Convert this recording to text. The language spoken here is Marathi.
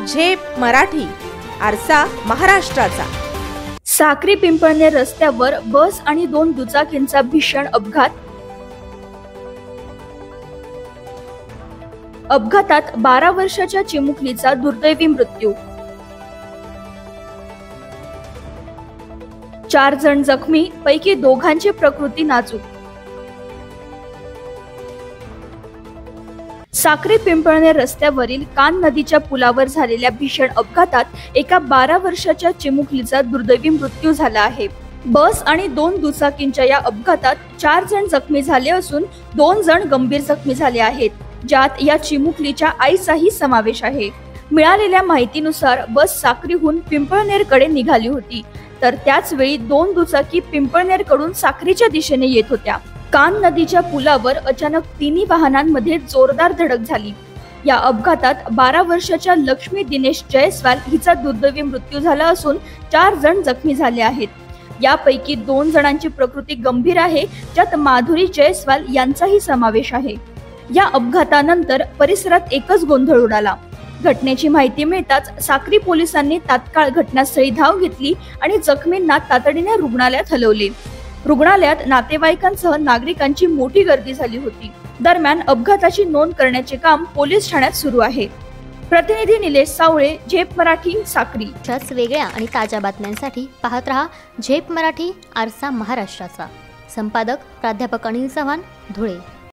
झेप मराठी, आरसा महाराष्ट्राचा। साक्री पिंपळनेर रस्त्यावर बस आणि 2 दुचाकींचा भीषण अपघात। अपघातात 12 वर्षाच्या चिमुकलीचा दुर्दैवी मृत्यू। 4 जण जखमी, पैकी 2घांची प्रकृती नाजूक। साक्री पिंपळनेर रस्त्यावरील कान नदीच्या पुलावर झालेल्या भीषण अपघातात एका 12 वर्षाच्या चिमुकलीचा दुर्दैवी मृत्यू झाला आहे। बस आणि 2 दुचाकींच्या या अपघातात 4 जण जखमी झाले असून 2 जण गंभीर जखमी झाले आहेत, ज्यात या चिमुकलीच्या आईचाही समावेश आहे। मिळालेल्या माहितीनुसार बस साक्रीहून पिंपळनेरकडे निघाली होती, तर त्याच वेळी 2 दुचाकी पिंपळनेरकडून साक्रीच्या दिशेने येत होत्या। कान नदीच्या पुलावर अचानक तिन्ही वाहनांमध्ये जोरदार धडक झाली। या अपघातात 12 वर्षाच्या लक्ष्मी दिनेश जयस्वाल हिचा दुर्दैवी मृत्यू झाला असून 4 जण जखमी झाले आहेत। यापैकी 2 जणांची प्रकृती गंभीर आहे, ज्यात माधुरी जयस्वाल यांचाही समावेश आहे। या अपघातानंतर परिसरात एकच गोंधळ उडाला। घटनेची माहिती मिळताच साक्री पोलिसांनी तात्काळ घटनास्थळी धाव घेतली आणि जखमींना तातडीने रुग्णालयात हलवले। रुग्णालयात नातेवाईकांसह नागरिकांची मोठी गर्दी झाली होती। दरम्यान अपघाताची नोंद करण्याचे काम पोलीस ठाण्यात सुरू आहे। प्रतिनिधी निलेश सावळे, झेप मराठी, साक्री। अशाच वेगळ्या आणि ताज्या बातम्यांसाठी पाहत रहा झेप मराठी, आरसा महाराष्ट्राचा। संपादक प्राध्यापक अनिल चव्हाण, धुळे।